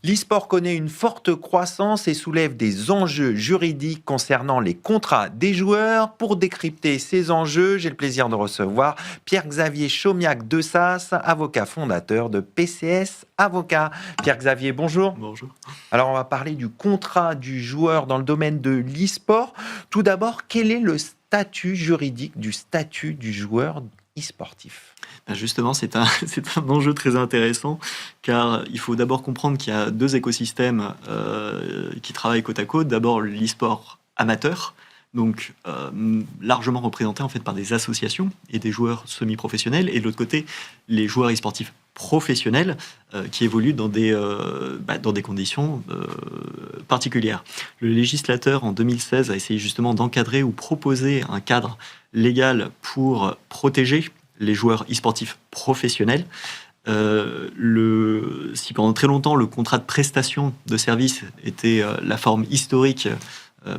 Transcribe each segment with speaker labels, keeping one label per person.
Speaker 1: L'e-sport connaît une forte croissance et soulève des enjeux juridiques concernant les contrats des joueurs. Pour décrypter ces enjeux, j'ai le plaisir de recevoir Pierre-Xavier Chaumiac-Dessas, avocat fondateur de PCS Avocat. Pierre-Xavier, bonjour.
Speaker 2: Bonjour.
Speaker 1: Alors, on va parler du contrat du joueur dans le domaine de l'e-sport. Tout d'abord, quel est le statut juridique du statut du joueur e-sportif ?
Speaker 2: Justement, c'est un enjeu très intéressant, car il faut d'abord comprendre qu'il y a deux écosystèmes qui travaillent côte à côte. D'abord, l'e-sport amateur, donc largement représenté en fait par des associations et des joueurs semi-professionnels, et de l'autre côté, les joueurs e-sportifs professionnels qui évoluent dans des conditions particulières. Le législateur, en 2016, a essayé justement d'encadrer ou proposer un cadre légal pour protéger les joueurs e-sportifs professionnels. Si pendant très longtemps, le contrat de prestation de service était la forme historique,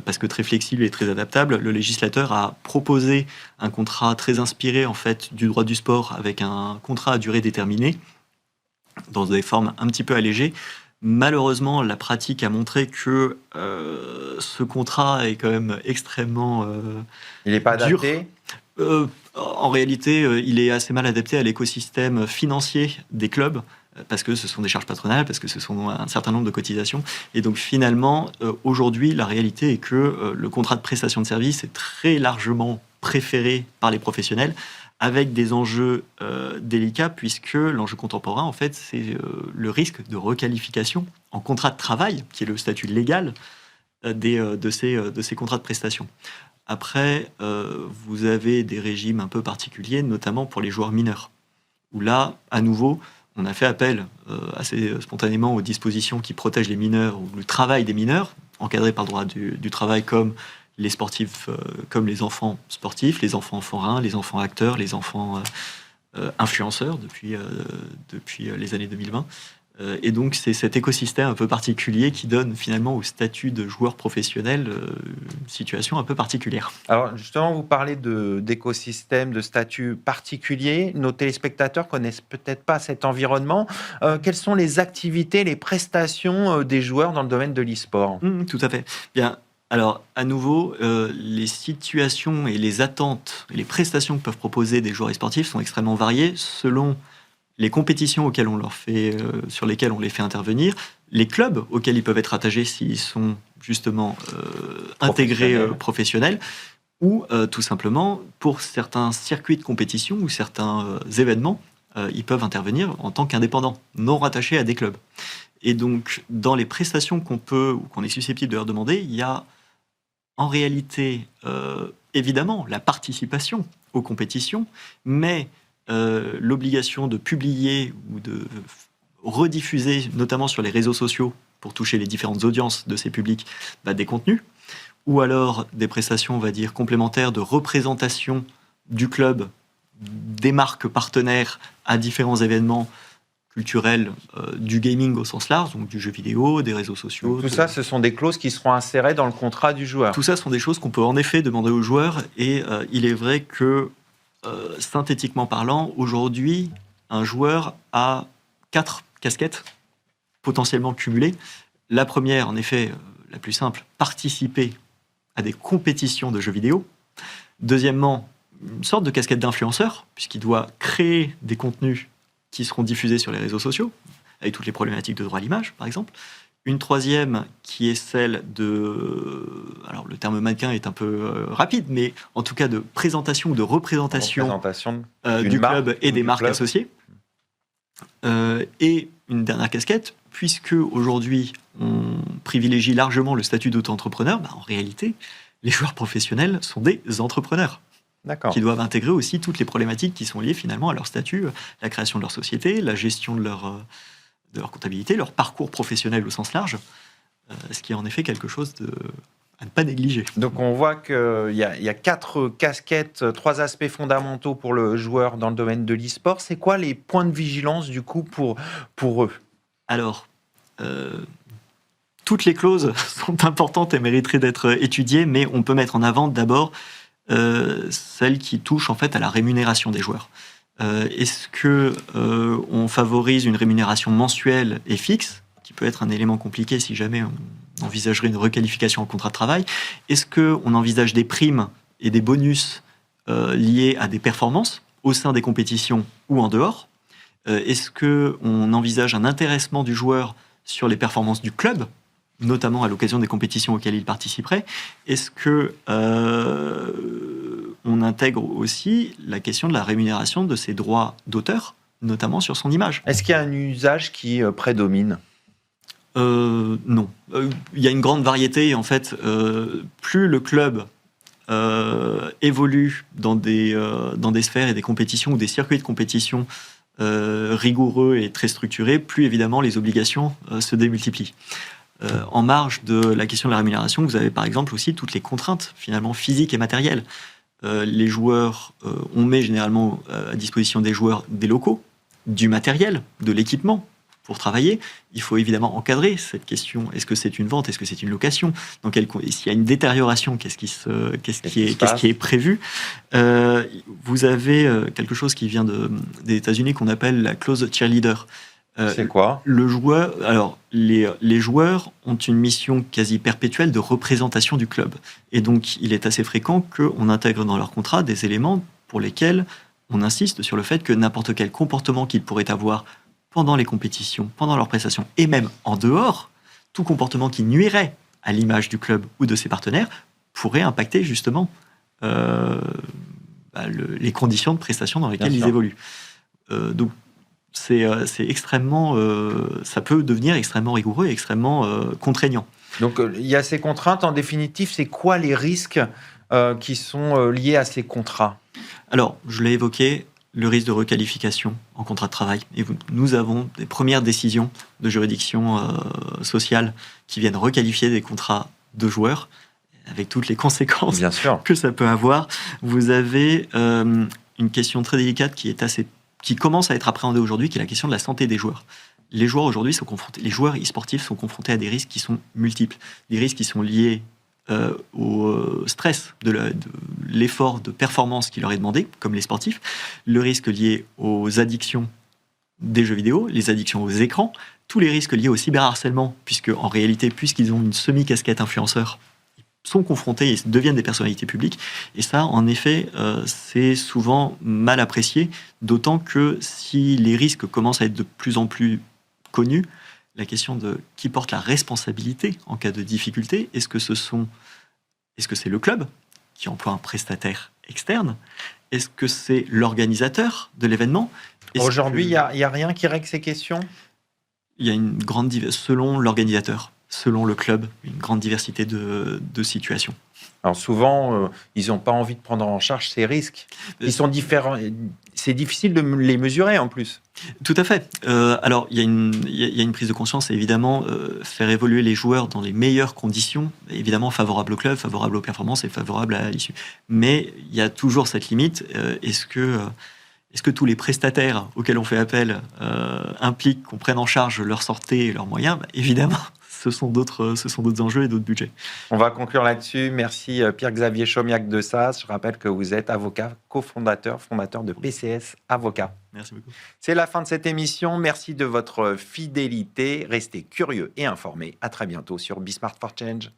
Speaker 2: parce que très flexible et très adaptable, le législateur a proposé un contrat très inspiré en fait, du droit du sport, avec un contrat à durée déterminée, dans des formes un petit peu allégées. Malheureusement, la pratique a montré que ce contrat est quand même extrêmement
Speaker 1: Il n'est pas
Speaker 2: dur.
Speaker 1: adapté ?
Speaker 2: En réalité, il est assez mal adapté à l'écosystème financier des clubs, parce que ce sont des charges patronales, parce que ce sont un certain nombre de cotisations. Et donc finalement, aujourd'hui, la réalité est que le contrat de prestation de service est très largement préféré par les professionnels, avec des enjeux délicats, puisque l'enjeu contemporain, en fait, c'est le risque de requalification en contrat de travail, qui est le statut légal de ces contrats de prestation. Après, vous avez des régimes un peu particuliers, notamment pour les joueurs mineurs, où là, à nouveau, on a fait appel assez spontanément aux dispositions qui protègent les mineurs, ou le travail des mineurs, encadrés par le droit du travail, comme les sportifs, comme les enfants sportifs, les enfants forains, les enfants acteurs, les enfants influenceurs depuis les années 2020. Et donc, c'est cet écosystème un peu particulier qui donne finalement au statut de joueur professionnel une situation un peu particulière.
Speaker 1: Alors, justement, vous parlez d'écosystème, de statut particulier. Nos téléspectateurs connaissent peut-être pas cet environnement. Quelles sont les activités, les prestations des joueurs dans le domaine de l'e-sport ?
Speaker 2: Tout à fait. Bien. Alors, à nouveau, les situations et les attentes et les prestations que peuvent proposer des joueurs e-sportifs sont extrêmement variées selon les compétitions sur lesquelles on les fait intervenir, les clubs auxquels ils peuvent être attachés s'ils sont justement intégrés professionnels, ou tout simplement pour certains circuits de compétition ou certains événements, ils peuvent intervenir en tant qu'indépendants, non rattachés à des clubs. Et donc, dans les prestations qu'on est susceptible de leur demander, il y a en réalité, évidemment, la participation aux compétitions, mais l'obligation de publier ou de rediffuser, notamment sur les réseaux sociaux, pour toucher les différentes audiences de ces publics, des contenus, ou alors des prestations, on va dire, complémentaires de représentation du club, des marques partenaires à différents événements culturels, du gaming au sens large, donc du jeu vidéo, des réseaux sociaux.
Speaker 1: Tout ça, ce sont des clauses qui seront insérées dans le contrat du joueur.
Speaker 2: Tout ça sont des choses qu'on peut en effet demander aux joueurs, et il est vrai que synthétiquement parlant, aujourd'hui, un joueur a 4 casquettes potentiellement cumulées. La première, en effet, la plus simple, participer à des compétitions de jeux vidéo. Deuxièmement, une sorte de casquette d'influenceur, puisqu'il doit créer des contenus qui seront diffusés sur les réseaux sociaux, avec toutes les problématiques de droit à l'image, par exemple. Une troisième qui est celle de... Alors, le terme mannequin est un peu rapide, mais en tout cas de présentation ou de représentation du club et des marques associées. Et une dernière casquette, puisque aujourd'hui, on privilégie largement le statut d'auto-entrepreneur, en réalité, les joueurs professionnels sont des entrepreneurs. Qui doivent intégrer aussi toutes les problématiques qui sont liées finalement à leur statut, la création de leur société, la gestion de leur comptabilité, leur parcours professionnel au sens large, ce qui est en effet quelque chose à ne pas négliger.
Speaker 1: Donc on voit qu'il y a 4 casquettes, 3 aspects fondamentaux pour le joueur dans le domaine de l'e-sport. C'est quoi les points de vigilance du coup pour eux ?
Speaker 2: Alors, toutes les clauses sont importantes et mériteraient d'être étudiées, mais on peut mettre en avant d'abord celles qui touchent en fait à la rémunération des joueurs. Est-ce que on favorise une rémunération mensuelle et fixe qui peut être un élément compliqué si jamais on envisagerait une requalification en contrat de travail. Est-ce qu'on envisage des primes et des bonus liés à des performances au sein des compétitions ou en dehors? Est-ce qu'on envisage un intéressement du joueur sur les performances du club, notamment à l'occasion des compétitions auxquelles il participerait? Est-ce qu'on intègre aussi la question de la rémunération de ses droits d'auteur, notamment sur son image?
Speaker 1: Est-ce qu'il y a un usage qui prédomine?
Speaker 2: Non. Il y a une grande variété. En fait, plus le club évolue dans des sphères et des compétitions ou des circuits de compétition rigoureux et très structurés, plus évidemment les obligations se démultiplient. En marge de la question de la rémunération, vous avez par exemple aussi toutes les contraintes finalement physiques et matérielles. Les joueurs, on met généralement à disposition des joueurs des locaux, du matériel, de l'équipement pour travailler. Il faut évidemment encadrer cette question. Est-ce que c'est une vente? Est-ce que c'est une location? S'il y a une détérioration, qu'est-ce qui est prévu? Vous avez quelque chose qui vient des États-Unis qu'on appelle la clause cheerleader.
Speaker 1: C'est quoi?
Speaker 2: Les joueurs ont une mission quasi perpétuelle de représentation du club. Et donc, il est assez fréquent qu'on intègre dans leur contrat des éléments pour lesquels on insiste sur le fait que n'importe quel comportement qu'ils pourraient avoir pendant les compétitions, pendant leurs prestations, et même en dehors, tout comportement qui nuirait à l'image du club ou de ses partenaires pourrait impacter justement les conditions de prestation dans lesquelles ils évoluent. Donc, c'est extrêmement, ça peut devenir extrêmement rigoureux et extrêmement contraignant.
Speaker 1: Donc, il y a ces contraintes. En définitive, c'est quoi les risques qui sont liés à ces contrats?
Speaker 2: Alors, je l'ai évoqué, le risque de requalification en contrat de travail. Et nous avons des premières décisions de juridiction sociale qui viennent requalifier des contrats de joueurs, avec toutes les conséquences que ça peut avoir. Vous avez une question très délicate qui commence à être appréhendée aujourd'hui, qui est la question de la santé des joueurs. Les joueurs aujourd'hui les joueurs e-sportifs sont confrontés à des risques qui sont multiples. Des risques qui sont liés au stress de l'effort de performance qui leur est demandé, comme les sportifs, le risque lié aux addictions des jeux vidéo, les addictions aux écrans, tous les risques liés au cyberharcèlement, en réalité, puisqu'ils ont une semi-casquette influenceur, ils sont confrontés et deviennent des personnalités publiques. Et ça, en effet, c'est souvent mal apprécié, d'autant que si les risques commencent à être de plus en plus connus, la question de qui porte la responsabilité en cas de difficulté, est-ce que c'est le club qui emploie un prestataire externe? Est-ce que c'est l'organisateur de l'événement?
Speaker 1: Aujourd'hui, il n'y a rien qui règle ces questions?
Speaker 2: Il y a une grande diversité, selon l'organisateur, selon le club, une grande diversité de situations.
Speaker 1: Alors souvent, ils n'ont pas envie de prendre en charge ces risques. Ils sont différents. C'est difficile de les mesurer en plus.
Speaker 2: Tout à fait. Alors, il y a une prise de conscience et évidemment, faire évoluer les joueurs dans les meilleures conditions, évidemment favorables au club, favorables aux performances et favorables à l'issue. Mais il y a toujours cette limite. Est-ce que tous les prestataires auxquels on fait appel impliquent qu'on prenne en charge leur santé et leurs moyens? Évidemment. Ce sont d'autres enjeux et d'autres budgets.
Speaker 1: On va conclure là-dessus. Merci Pierre-Xavier Chomiak de SAS. Je rappelle que vous êtes avocat, fondateur de PCS Avocat.
Speaker 2: Merci beaucoup.
Speaker 1: C'est la fin de cette émission. Merci de votre fidélité. Restez curieux et informés. À très bientôt sur Be Smart for Change.